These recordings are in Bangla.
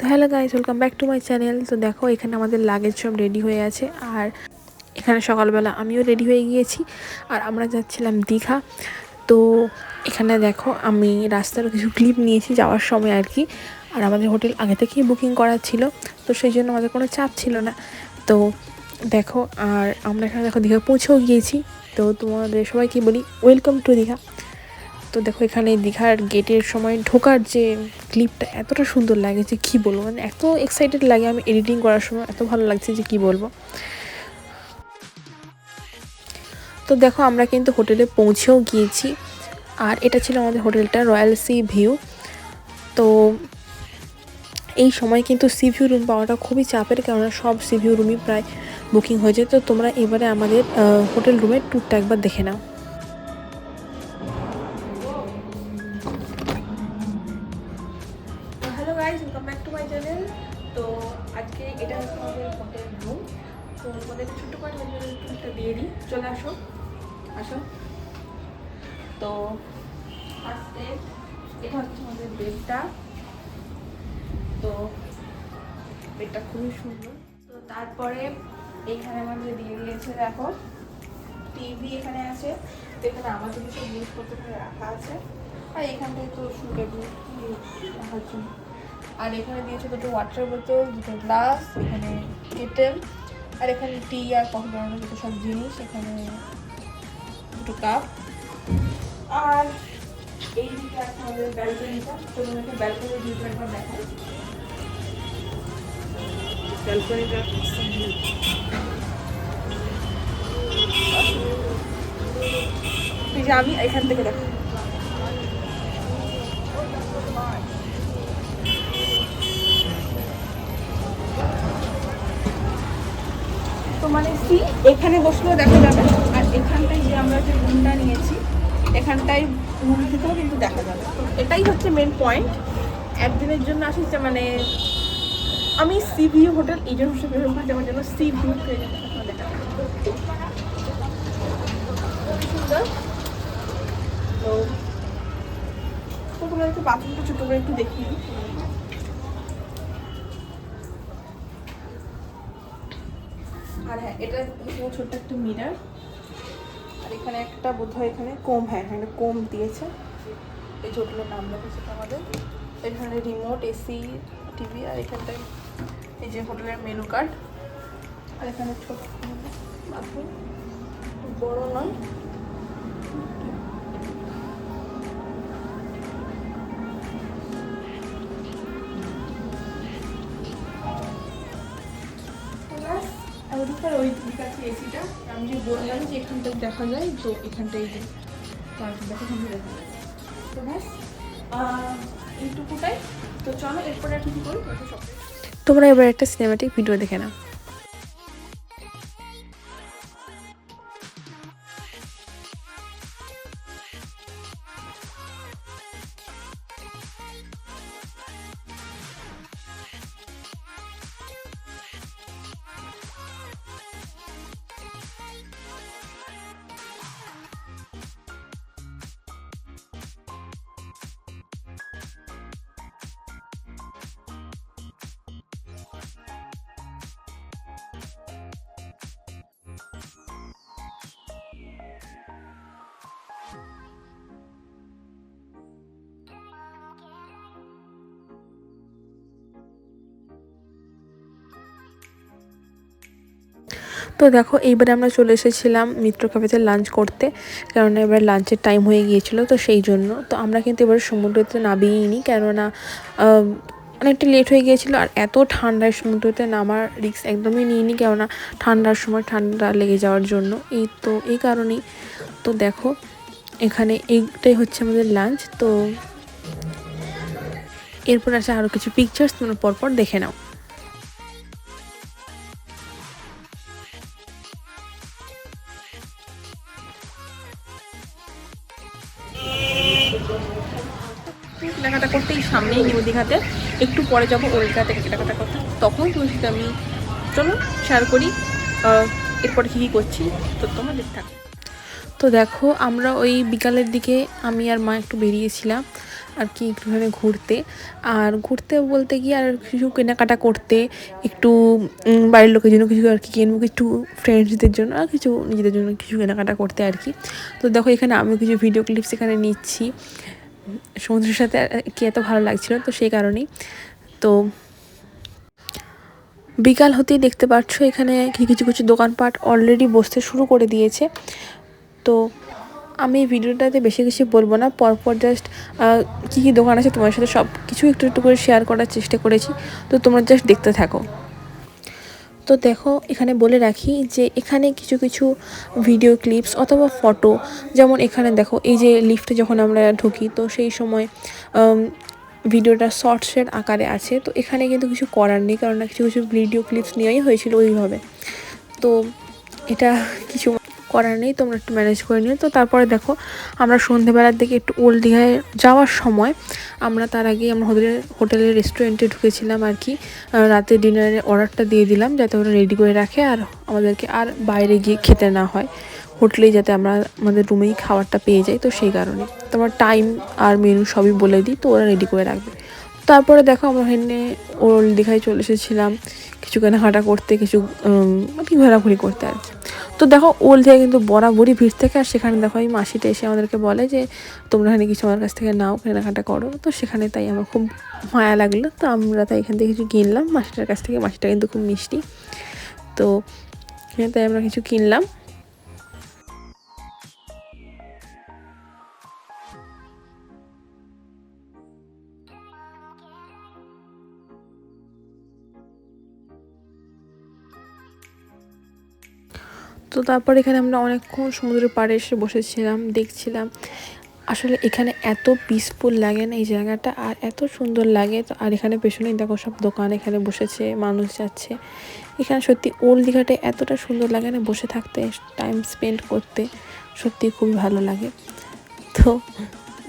তো hello guys, welcome back to my channel. তো দেখো এখানে আমাদের লাগেজ সব রেডি হয়ে আছে, আর এখানে সকালবেলা আমিও রেডি হয়ে গিয়েছি, আর আমরা যাচ্ছিলাম দীঘা। তো এখানে দেখো আমি রাস্তার কিছু ক্লিপ নিয়েছি যাওয়ার সময় আর কি। আর আমাদের হোটেল আগে থেকেই বুকিং করা ছিল, তো সেই জন্য আমাদের কোনো চাপ ছিল না। তো দেখো, আর আমরা এখানে দেখো দীঘা পৌঁছেও গিয়েছি। তো তোমাদের সবাইকে বলি ওয়েলকাম টু দীঘা। তো দেখো এখানে দীঘার গেটের সময় ঢোকার যে ক্লিপটা এতটা সুন্দর লাগে যে কী বলবো, মানে এত এক্সাইটেড লাগে, আমি এডিটিং করার সময় এত ভালো লাগছে যে কী বলবো। তো দেখো আমরা কিন্তু হোটেলে পৌঁছেও গিয়েছি, আর এটা ছিল আমাদের হোটেলটা, রয়্যাল সি ভিউ। তো এই সময় কিন্তু সি ভিউ রুম পাওয়াটা খুবই চাপের, কেননা সব সি ভিউ রুমই প্রায় বুকিং হয়েছে। তো তোমরা এবারে আমাদের হোটেল রুমের ট্যুরটা একবার দেখে নাও। Hello guys, welcome back to my channel. তো আজকে এটা হচ্ছে আমাদের হোটেল রুম। তো তোমাদের ছোট্ট করে টুরটা দিয়ে দিই, চলে আসো আসো। তো ফার্স্টে এটা হচ্ছে আমাদের বেডটা। তো বেডটা খুবই সুন্দর। তো তারপরে এইখানে আমাদের দিয়ে দিয়েছে দেখো টিভি এখানে আছে। তো এখানে আমাদের কিছু জিনিসপত্র রাখা আছে, আর এখানটায় তো সুটেবল রাখার জন্য। আর এখানে দিয়েছে দুটো ওয়াটার বোতল, দুটো গ্লাস, এখানে কেটেল, আর এখানে টি আর কফি বানানোর দুটো সব জিনিস, এখানে দুটো কাপ। আর এই দিকে আছে আমাদের ব্যালকনিটা। তো তোমাকে ব্যালকনি ভিউটা একবার দেখাই। ব্যালকনিটা এই যে আমি এখান থেকে দেখো, তো মানে সি এখানে বসলেও দেখা যাবে, আর এখানটায় যে আমরা যে রুমটা নিয়েছি এখানটায় রুম থেকেও কিন্তু দেখা যাবে। তো এটাই হচ্ছে মেন পয়েন্ট। একদিনের জন্য আসছে, মানে আমি সি ভিউ হোটেল এই জন্য যাওয়ার জন্য সি ভিউ দেখা সুন্দর। তো তোমরা একটু বাথরুমটা ছোটো করে একটু দেখিয়ে দিই। আর হ্যাঁ, এটা ছোট্ট একটা মিরার, আর এখানে একটা বোধহয় এখানে কোম, হ্যাঁ এখানে কোম দিয়েছে। এই হোটেলের নাম লেখেছে আমাদের। এখানে রিমোট, এসি, টিভি, আর এখানটায় এই যে হোটেলের মেনু কার্ড। আর এখানে ছোট বাথরুম, বড় নয়। ওই দিকে আছে এসিটা, আমি যে বললাম যে এখানটায় দেখা যায়, তো এখানটায় যে দেখা যায়। তো ব্যাস এইটুকুটাই। তো চলো এরপরে আর কিছু করি, তোমরা এবার একটা সিনেমাটিক ভিডিও দেখে নাও। তো দেখো এইবারে আমরা চলে এসেছিলাম মিত্র ক্যাফেতে লাঞ্চ করতে, কেননা এবার লাঞ্চের টাইম হয়ে গিয়েছিলো, তো সেই জন্য। তো আমরা কিন্তু এবার সমুদ্রতে নামিনি, কেননা অনেকটা লেট হয়ে গিয়েছিলো, আর এত ঠান্ডায় সমুদ্রতে নামার রিস্ক একদমই নিইনি, কেননা ঠান্ডার সময় ঠান্ডা লেগে যাওয়ার জন্য। এই কারণেই। তো দেখো এখানে এইটাই হচ্ছে আমাদের লাঞ্চ। তো এরপর আছে আরও কিছু পিকচার্স, তোমরা পরপর দেখে নাও। কেনাকাটা করতেই সামনেই নিউ দীঘাতে, একটু পরে যাবো ওইখানে কেনাকাটা করতে, তখন তোমার সাথে আমি চলো শেয়ার করি এরপরে কী কী করছি, তো তোমার দেখতে থাকো। তো দেখো আমরা ওই বিকালের দিকে আমি আর মা একটু বেরিয়েছিলাম, আর কি একটুখানি ঘুরতে, আর ঘুরতে বলতে গিয়ে আর কিছু কেনাকাটা করতে, একটু বাড়ির লোকের জন্য কিছু আর কি কিনবো, কিছু ফ্রেন্ডসদের জন্য আর কিছু নিজেদের জন্য কিছু কেনাকাটা করতে আর কি। তো দেখো এখানে আমিও কিছু ভিডিও ক্লিপস এখানে নিচ্ছি, সমুদ্রের সাথে কি এত ভালো লাগছিল তো সেই কারণেই। তো বিকাল হতেই দেখতে পাচ্ছ এখানে কিছু কিছু দোকানপাট অলরেডি বসতে শুরু করে দিয়েছে। তো আমি এই ভিডিওটাতে বেশি কিছু বলবো না, পরপর জাস্ট কী কী দোকান আছে তোমার সাথে সব কিছু একটু একটু করে শেয়ার করার চেষ্টা করেছি, তো তোমরা জাস্ট দেখতে থাকো। তো দেখো এখানে বলে রাখি যে এখানে কিছু কিছু ভিডিও ক্লিপস অথবা ফটো, যেমন এখানে দেখো এই যে লিফটে যখন আমরা ঢুকি তো সেই সময় ভিডিওটা শর্টসের আকারে আছে, তো এখানে কিন্তু কিছু করার নেই, কারণ কিছু কিছু ভিডিও ক্লিপস নেওয়াই হয়েছিল ওইভাবে, তো এটা কিছু করার নেই, তোমরা একটু ম্যানেজ করে নিও। তো তারপরে দেখো আমরা সন্ধেবেলার দিকে একটু ওল্ড দীঘায় যাওয়ার সময় আমরা তার আগে আমরা হোটেলের রেস্টুরেন্টে ঢুকেছিলাম আর কি, রাতে ডিনারের অর্ডারটা দিয়ে দিলাম যাতে ওরা রেডি করে রাখে আর আমাদেরকে আর বাইরে গিয়ে খেতে না হয়, হোটেলেই যাতে আমরা আমাদের রুমেই খাবারটা পেয়ে যাই, তো সেই কারণে তোমার টাইম আর মেনু সবই বলে দিই, তো ওরা রেডি করে রাখবে। তারপরে দেখো আমরা এখানে ওল্ড দীঘায় চলে এসেছিলাম কিছু কেনাকাটা করতে, কিছু ঘোরাঘুরি করতে আর কি। তো দেখো ওল্ড দীঘায় কিন্তু বরাবরই ভিড় থাকে, আর সেখানে দেখো এই মাসিটা এসে আমাদেরকে বলে যে তোমরা এখানে কিছু আমার কাছ থেকে নাও, কেনাকাটা করো, তো সেখানে তাই আমার খুব মায়া লাগলো, তো আমরা তাই এখান থেকে কিছু কিনলাম মাসিটার কাছ থেকে, মাসিটা কিন্তু খুব মিষ্টি, তো তাই আমরা কিছু কিনলাম। তো তারপর এখানে আমরা অনেকক্ষণ সমুদ্রের পাড়ে এসে বসেছিলাম, দেখছিলাম আসলে এখানে এত পিসফুল লাগে না এই জায়গাটা, আর এত সুন্দর লাগে। তো আর এখানে পেছনেই দেখো সব দোকান এখানে বসেছে, মানুষ যাচ্ছে, এখানে সত্যি ওল্ড দীঘাটা এতটা সুন্দর লাগে না বসে থাকতে, টাইম স্পেন্ড করতে সত্যি খুবই ভালো লাগে। তো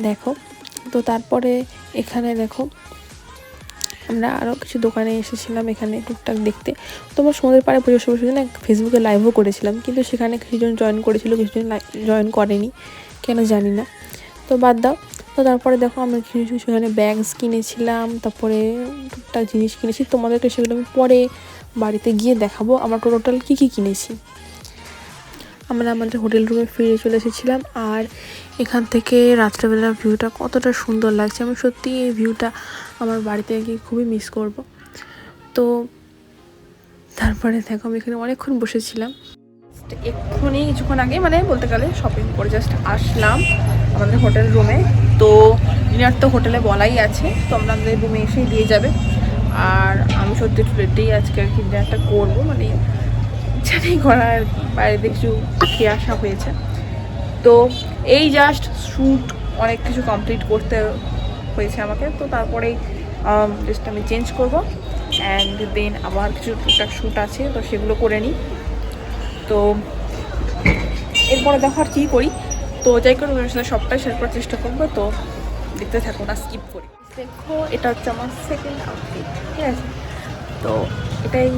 দেখো, তো তারপরে এখানে দেখো আমরা আরও কিছু দোকানে এসেছিলাম এখানে টুকটাক দেখতে। তো আমরা সমুদ্রের পাড়ে বসে বসে না ফেসবুকে লাইভও করেছিলাম, কিন্তু সেখানে কিছুজন জয়েন করেছিল, কিছুজন জয়েন করেনি, কেন জানি না, তো বাদ দাও। তো তারপরে দেখো আমরা কিছু কিছু সেখানে ব্যাগস কিনেছিলাম, তারপরে টুকটাক জিনিস কিনেছি, তোমাদেরকে সেগুলো আমি পরে বাড়িতে গিয়ে দেখাবো আমরা টোটাল কী কী কিনেছি। আমরা আমাদের হোটেল রুমে ফিরে চলে এসেছিলাম, আর এখান থেকে রাত্রেবেলার ভিউটা কতটা সুন্দর লাগছে, আমি সত্যি এই ভিউটা আমার বাড়িতে গিয়ে খুবই মিস করব। তো তারপরে দেখো আমি এখানে অনেকক্ষণ বসেছিলাম, এক্ষুনি কিছুক্ষণ আগে মানে বলতে গেলে শপিং করে জাস্ট আসলাম আমাদের হোটেল রুমে। তো ডিনার তো হোটেলে বলাই আছে, তো আমাদের রুমে এসেই দিয়ে যাবে, আর আমি সত্যি একটু রেডি আজকে আর কি ডিনারটা করবো, মানে ইচ্ছা নেই করার আর কি, বাইরে কিছু খেয়ে আসা হয়েছে। তো এই জাস্ট শ্যুট অনেক কিছু কমপ্লিট করতে হয়েছে আমাকে, তো তারপরেই জাস্ট আমি চেঞ্জ করবো, অ্যান্ড দেন আবার কিছু টুকটাক শ্যুট আছে তো সেগুলো করে নিই। তো এরপরে দেখো আর কী করি, তো যাই করে ওদের সাথে সবটাই শেয়ার করার চেষ্টা করবো, তো দেখতে থাকো না স্কিপ করি। দেখো এটা হচ্ছে আমার সেকেন্ড আউটফিট, ঠিক আছে, তো এটাই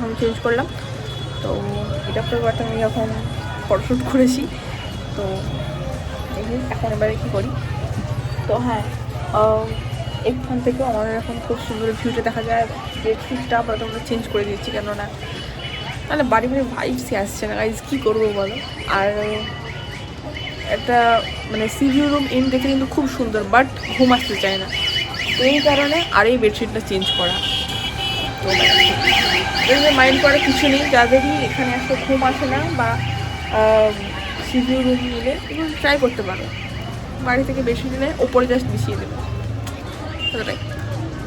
আমি চেঞ্জ করলাম। তো এটা পরে আমি এখন ফটোশ্যুট করেছি, তো এখন এবারে কী করি। তো হ্যাঁ, এখান থেকেও আমাদের এখন খুব সুন্দর ভিউটা দেখা যায়, বেডশিটটা আপাতত আমরা চেঞ্জ করে দিয়েছি, কেননা মানে বাড়ি ভাইবসই আসছে না গাইজ, কী করবো বলো। আর একটা মানে সি ভিউ রুম ইন দেখে কিন্তু খুব সুন্দর, বাট ঘুম আসতে চায় না, তো এই কারণে আর এই বেডশিটটা চেঞ্জ করা। তো মাইন্ড করার কিছু নেই, যাদেরই এখানে আসতে ঘুম আসে না বা সি ভিউ রুম নিলে এগুলো ট্রাই করতে পারো, বাড়ি থেকে বেশি নিলে ওপরে জাস্ট মিশিয়ে দেবে,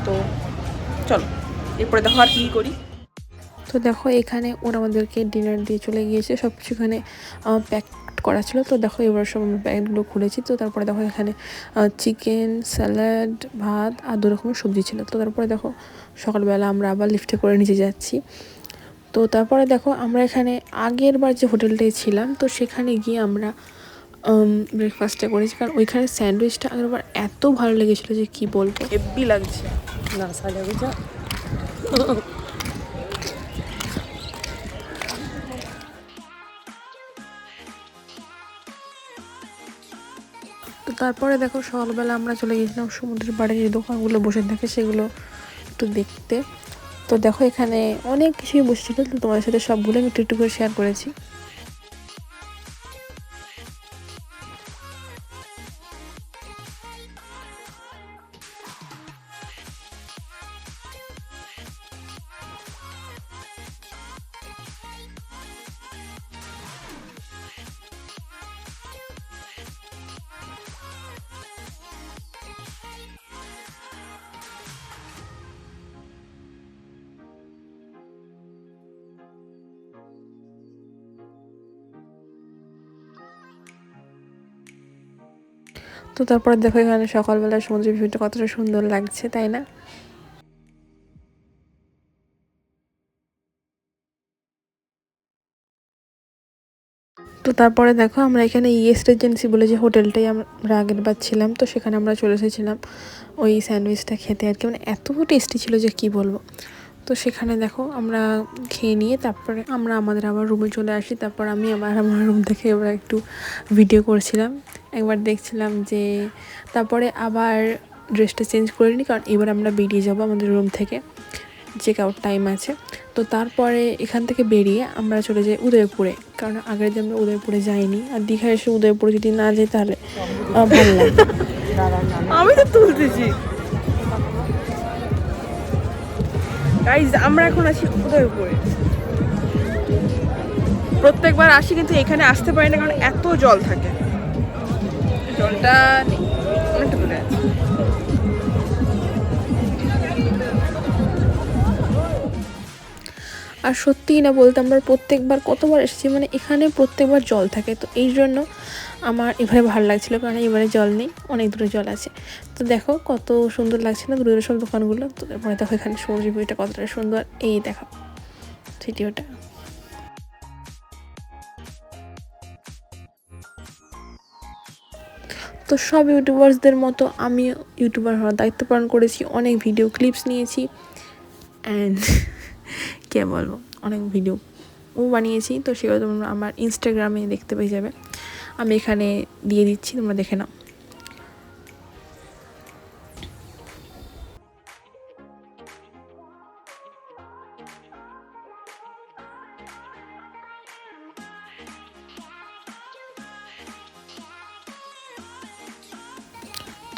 তো চলো এরপরে দেখো আর কী করি। তো দেখো এখানে ওরা আমাদেরকে ডিনার দিয়ে চলে গিয়েছে, সব কিছু এখানে প্যাক করা ছিল। তো দেখো এবার সব আমরা প্যাকেটগুলো খুলেছি, তো তারপরে দেখো এখানে চিকেন, স্যালাড, ভাত আর 2 রকমের সবজি ছিল। তো তারপরে দেখো সকালবেলা আমরা আবার লিফটে করে নিচে যাচ্ছি। তো তারপরে দেখো আমরা এখানে আগের বার যে হোটেলটায় ছিলাম তো সেখানে গিয়ে আমরা ব্রেকফাস্টটা করেছি, কারণ ওইখানে স্যান্ডউইচটা আগেরবার এত ভালো লেগেছিলো যে কী বলবো, হেব্বি লাগছে না সাজা বুঝা। তো তারপরে দেখো সকালবেলা আমরা চলে গেছিলাম সমুদ্রের পাড়ে যে দোকানগুলো বসে থাকে সেগুলো একটু দেখতে। তো দেখো এখানে অনেক কিছুই বসেছিল, তো তোমাদের সাথে সবগুলো আমি একটু একটু করে শেয়ার করেছি। তো তারপরে দেখো এখানে সকালবেলা সমুদ্রের ভিউটা কতটা সুন্দর লাগছে, তাই না? তো তারপরে দেখো আমরা এখানে ইয়েস রেজেন্সি বলে যে হোটেলটাই আমরা আগের বার ছিলাম, তো সেখানে আমরা চলে এসেছিলাম ওই স্যান্ডউইচটা খেতে আর কি, মানে এত টেস্টি ছিল যে কি বলবো। তো সেখানে দেখো আমরা খেয়ে নিয়ে তারপরে আমরা আমাদের আবার রুমে চলে আসি। তারপর আমি আমার রুম থেকে এবার একটু ভিডিও করছিলাম, একবার দেখছিলাম যে তারপরে আবার ড্রেসটা চেঞ্জ করে নিই, কারণ এবার আমরা বেরিয়ে যাবো আমাদের রুম থেকে, চেক আউট টাইম আছে। তো তারপরে এখান থেকে বেরিয়ে আমরা চলে যাই উদয়পুরে, কারণ আগের দিন আমরা উদয়পুরে যাইনি, আর দীঘা এসে উদয়পুরে যদি না যাই তাহলে ভালো লাগে। আমি তো তুলতেছি। গাইজ আমরা এখন আছি উদয়পুরে, প্রত্যেকবার আসি কিন্তু এখানে আসতে পারি না, কারণ এত জল থাকে, জলটা অনেকটা দূরে আছে। আর সত্যিই না বলতে আমরা প্রত্যেকবার কতবার এসেছি, মানে এখানে প্রত্যেকবার জল থাকে, তো এই জন্য আমার এবারে ভালো লাগছিলো, কারণ এবারে জল নেই, অনেক দূরে জল আছে। তো দেখো কত সুন্দর লাগছে না দূরে দূরে সব দোকানগুলো। তো তারপরে দেখো এখানে সমুদ্র ভিউটা কতটা সুন্দর, এই দেখো ভিডিওটা। তো সব ইউটিউবার্সদের মতো আমি ইউটিউবার হওয়ার দায়িত্ব পালন করেছি, অনেক ভিডিও ক্লিপস নিয়েছি অ্যান্ড কে বলবো অনেক ভিডিও বানিয়েছি। তো সেগুলো তোমরা আমার ইনস্টাগ্রামে দেখতে পেয়ে যাবে, আমি এখানে দিয়ে দিচ্ছি, তোমরা দেখে নাও।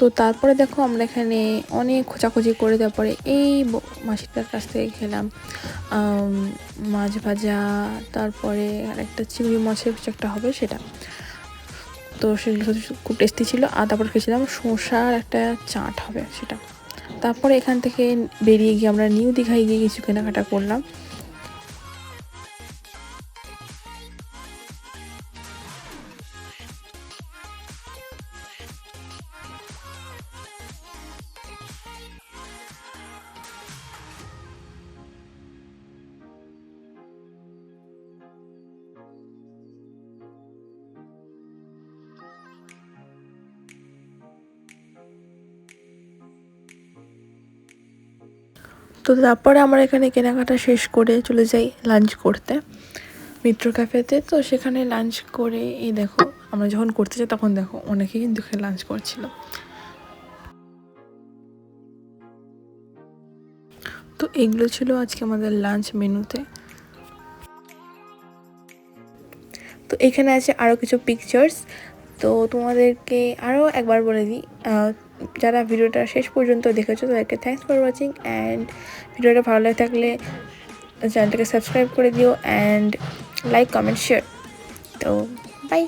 তো তারপরে দেখো আমরা এখানে অনেক খোঁজাখুঁজি করে তারপরে এই মাসিটার কাছ থেকে খেলাম মাছ ভাজা, তারপরে আর একটা চিংড়ি মাছের কিছু একটা হবে সেটা, তো সেগুলো খুব টেস্টি ছিল। আর তারপর খেয়েছিলাম শসার একটা চাট হবে সেটা। তারপরে এখান থেকে বেরিয়ে গিয়ে আমরা নিউ দীঘায় গিয়ে কিছু কেনাকাটা করলাম। তো তারপরে আমরা এখানে কেনাকাটা শেষ করে চলে যাই লাঞ্চ করতে মিত্র ক্যাফেতে। তো সেখানে লাঞ্চ করে এই দেখো আমরা যখন করতে যাই তখন দেখো অনেকেই কিন্তু লাঞ্চ করছিল। তো এগুলো ছিল আজকে আমাদের লাঞ্চ মেনুতে। তো এখানে আছে আরও কিছু পিকচার্স, তো তোমাদেরকে আরও একবার বলে দিই, যারা ভিডিওটা শেষ পর্যন্ত দেখেছো তাদেরকে থ্যাঙ্কস ফর ওয়াচিং, অ্যান্ড ভিডিওটা ভালো লাগে থাকলে চ্যানেলটাকে সাবস্ক্রাইব করে দিও অ্যান্ড লাইক কমেন্ট শেয়ার। তো বাই।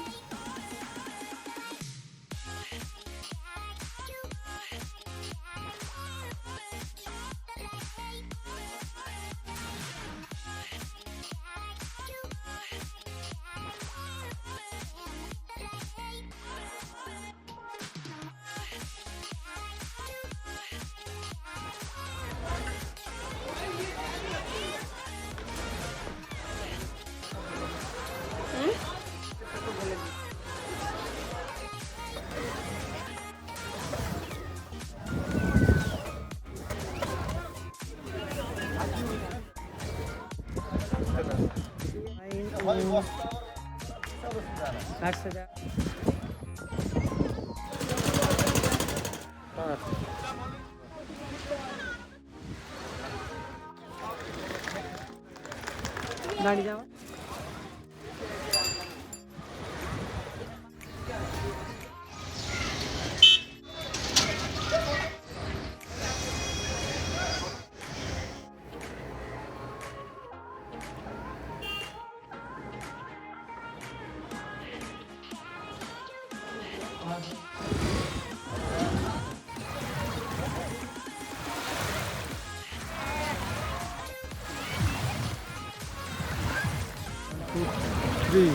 দাঁড়িয়ে যাওয়া। Three.